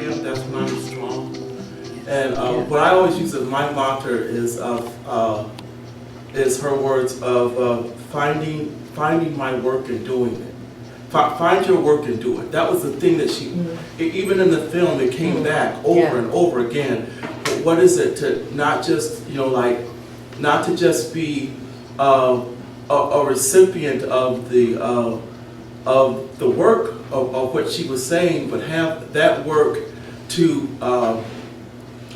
am, that's when I'm strong. And what I always use as my mantra is her words of finding my work and doing it. Find your work and do it. That was the thing that she, even in the film, it came back over and over again. But what is it to not just, not to just be a recipient of the work of what she was saying, but have that work to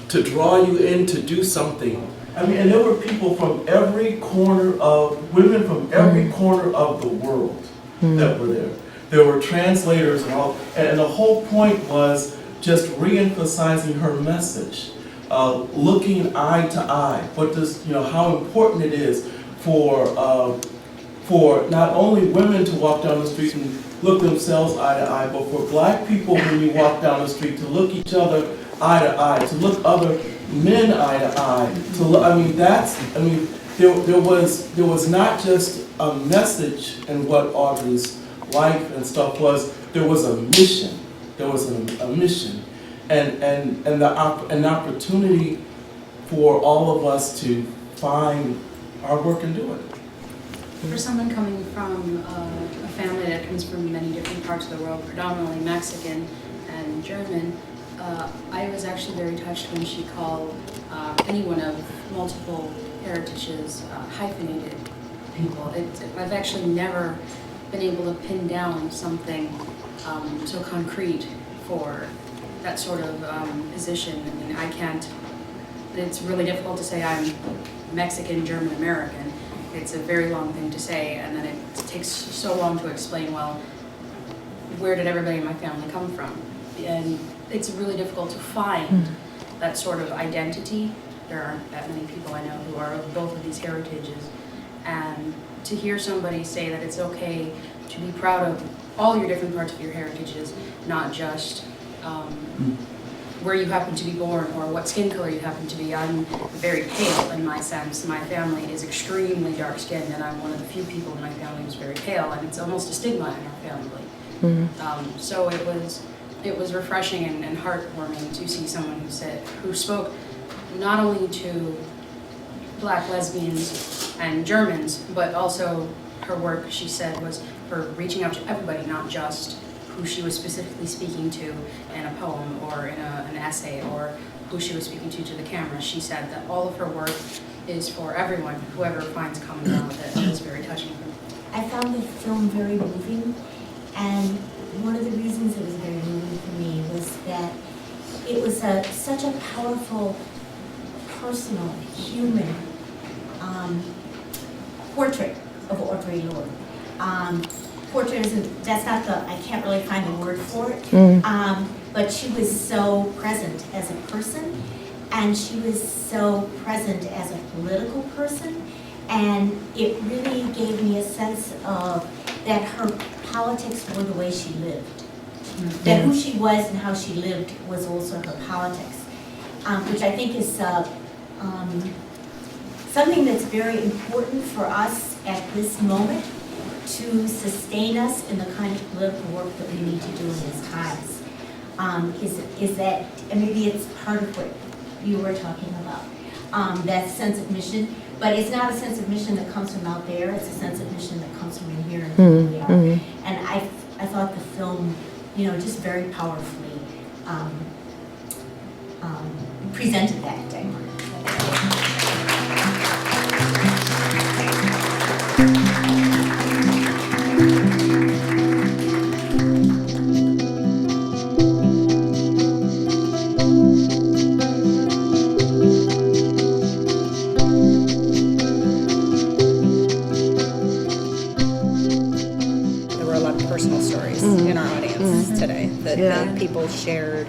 draw you in to do something. I mean, and there were people from every corner of, women from every corner of the world that were there. There were translators and all, and the whole point was just re-emphasizing her message, looking eye to eye. What does, how important it is for not only women to walk down the street and look themselves eye to eye, but for black people when you walk down the street to look each other eye to eye, to look other men eye to eye. To look, there was not just a message in what Audre's life and stuff was. There was a mission. There was a mission, and an opportunity for all of us to find our work and do it. For someone coming from a family that comes from many different parts of the world, predominantly Mexican and German, I was actually very touched when she called anyone of multiple heritages hyphenated people. I've actually never been able to pin down something so concrete for that sort of position. I mean, I can't, it's really difficult to say I'm Mexican, German, American. It's a very long thing to say, and then it takes so long to explain, well, where did everybody in my family come from? And it's really difficult to find that sort of identity. There aren't that many people I know who are of both of these heritages. And to hear somebody say that it's okay to be proud of all your different parts of your heritages, not just where you happen to be born or what skin color you happen to be. I'm very pale in my sense. My family is extremely dark skinned, and I'm one of the few people in my family who's very pale, and it's almost a stigma in our family. So it was refreshing and heartwarming to see someone who spoke not only to black lesbians and Germans, but also her work, she said, was for reaching out to everybody, not just who she was specifically speaking to in a poem or in an essay, or who she was speaking to the camera. She said that all of her work is for everyone, whoever finds common ground with it. It was very touching for me. I found the film very moving, and one of the reasons it was very moving for me was that it was such a powerful, personal, human portrait of Audre Lorde. Portrait isn't, that's not the, I can't really find the word for it, but she was so present as a person, and she was so present as a political person, and it really gave me a sense of that her politics were the way she lived. That who she was and how she lived was also her politics, which I think is something that's very important for us at this moment to sustain us in the kind of political work that we need to do in these times. Is that, and maybe it's part of what you were talking about, that sense of mission, but it's not a sense of mission that comes from out there, it's a sense of mission that comes from in here and who we are. And I thought the film, just very powerfully presented that day. That people shared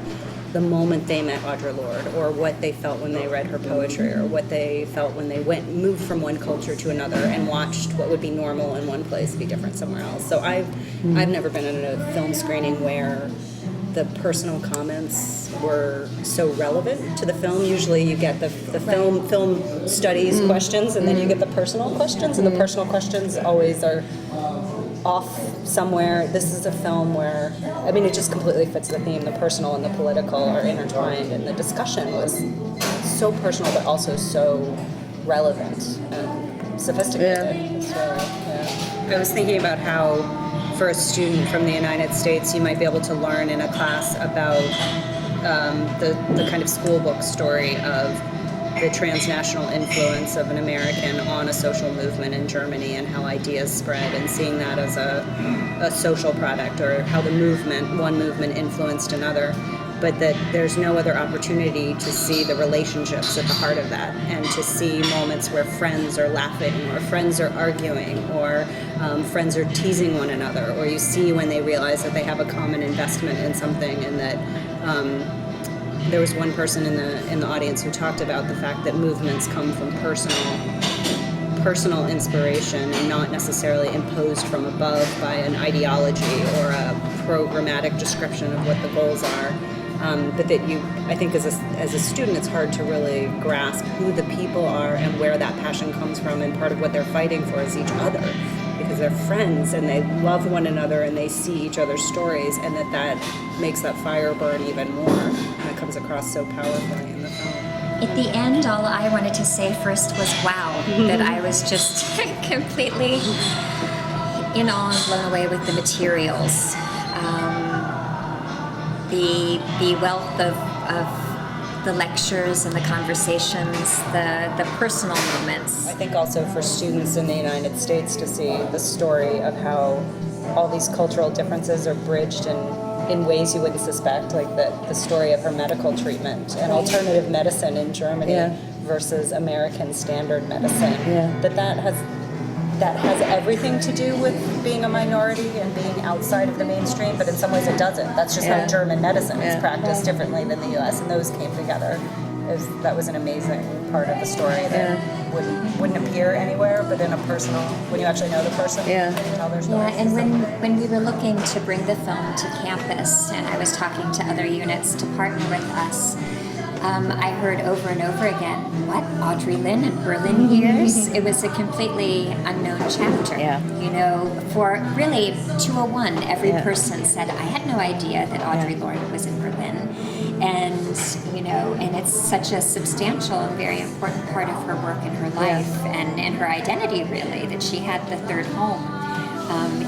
the moment they met Audre Lorde, or what they felt when they read her poetry, or what they felt when they moved from one culture to another and watched what would be normal in one place be different somewhere else. So I've never been in a film screening where the personal comments were so relevant to the film. Usually you get the film studies questions, and then you get the personal questions, and the personal questions always are off somewhere. This is a film where, I mean, it just completely fits the theme. The personal and the political are intertwined, and the discussion was so personal, but also so relevant and sophisticated. So, yeah. I was thinking about how, for a student from the United States, you might be able to learn in a class about the kind of school book story of the transnational influence of an American on a social movement in Germany and how ideas spread, and seeing that as a social product, or how the one movement influenced another, but that there's no other opportunity to see the relationships at the heart of that, and to see moments where friends are laughing, or friends are arguing, or friends are teasing one another, or you see when they realize that they have a common investment in something, and that there was one person in the audience who talked about the fact that movements come from personal inspiration, and not necessarily imposed from above by an ideology or a programmatic description of what the goals are. But that I think as a student, it's hard to really grasp who the people are and where that passion comes from, and part of what they're fighting for is each other, because they're friends and they love one another and they see each other's stories, and that makes that fire burn even more, and it comes across so powerfully in the film. At the end, all I wanted to say first was wow, that I was just completely in awe and blown away with the materials. The wealth of the lectures and the conversations, the personal moments. I think also for students in the United States to see the story of how all these cultural differences are bridged in ways you wouldn't suspect, like the story of her medical treatment and alternative medicine in Germany versus American standard medicine. That has everything to do with being a minority and being outside of the mainstream, but in some ways it doesn't. That's just how German medicine is practiced differently than the U.S., and those came together. That was an amazing part of the story that wouldn't appear anywhere, but in a personal, when you actually know the person, you can tell their story. Yeah, and when we were looking to bring the film to campus, and I was talking to other units to partner with us, I heard over and over again, what, Audre Lynne and Berlin years? It was a completely unknown chapter. Yeah. You know, for really 201, every person said, I had no idea that Audre Lorde was in Berlin. And, you know, and it's such a substantial and very important part of her work and her life and her identity, really, that she had the third home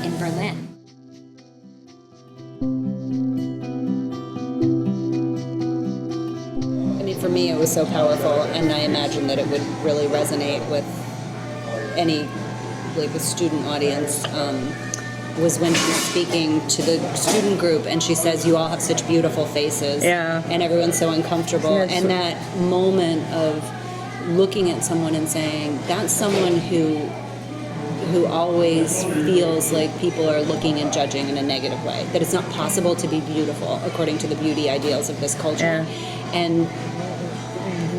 in Berlin. For me, it was so powerful, and I imagine that it would really resonate with any, like a student audience, was when she's speaking to the student group, and she says, you all have such beautiful faces, and everyone's so uncomfortable, and that moment of looking at someone and saying, that's someone who always feels like people are looking and judging in a negative way, that it's not possible to be beautiful according to the beauty ideals of this culture. And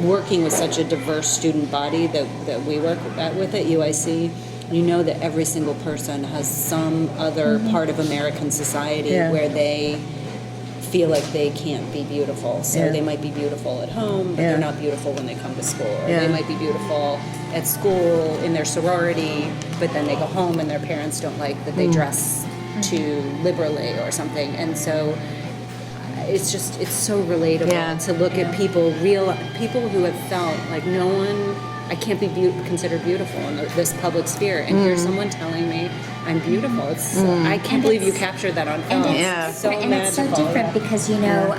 working with such a diverse student body that we work with at UIC, you know that every single person has some other part of American society where they feel like they can't be beautiful. So they might be beautiful at home, but they're not beautiful when they come to school. Or they might be beautiful at school in their sorority, but then they go home and their parents don't like that they dress too liberally or something. And so it's so relatable to look at people who have felt like no one, I can't be considered beautiful in this public sphere, and here's someone telling me I'm beautiful. It's I can't believe you captured that on film. And It's so and it's so magical. different because, you know,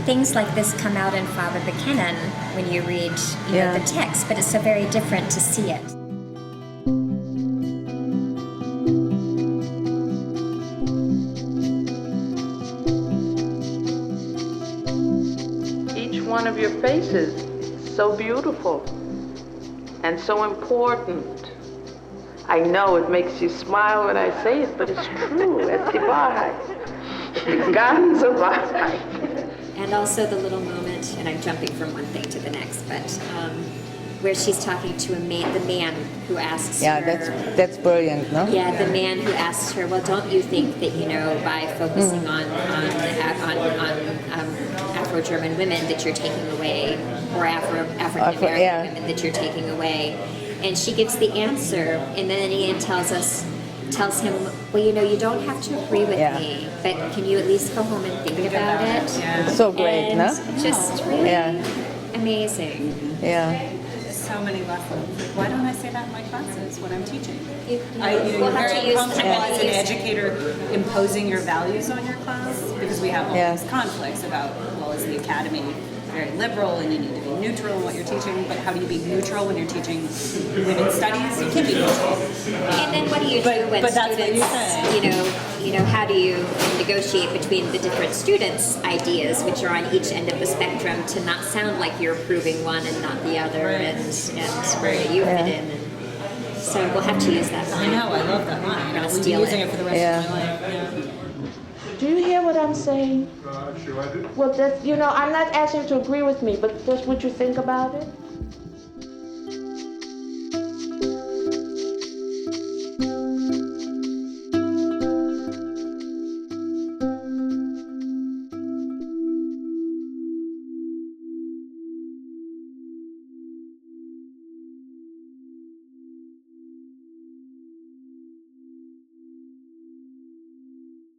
things like this come out in Father Buchanan when you read the text, but it's so very different to see it. One of your faces is so beautiful and so important. I know it makes you smile when I say it, but it's true. It's die Wahrheit. Die ganze Wahrheit. And also the little moment, and I'm jumping from one thing to the next, but where she's talking to the man who asks her. That's brilliant, no? Yeah, the man who asks her, well, don't you think that, you know, by focusing on Afro-German women that you're taking away, or African-American women that you're taking away? And she gives the answer, and then Ian tells us, tells him, well, you don't have to agree with me, but can you at least go home and think about it? It's so great, And no? just really Yeah. amazing. Yeah. So many lessons. Why don't I say that in my classes when I'm teaching? We'll You're have to very use comfortable that. as an educator imposing your values on your class because we have all Yeah. these conflicts about, well, is the academy very liberal and you need to be neutral in what you're teaching, but how do you be neutral when you're teaching women's studies? You can't be neutral. And then what do you do when but that's what you're students, how do you negotiate between the different students' ideas, which are on each end of the spectrum, to not sound like you're approving one and not the other, and where you fit in. And so we'll have to use that I line. know, I love that line. I'm gonna I'll be steal using it. it for the rest Yeah. of my life. Yeah. Do you hear what I'm saying? Sure I do. Well, that's, I'm not asking you to agree with me, but just what you think about it.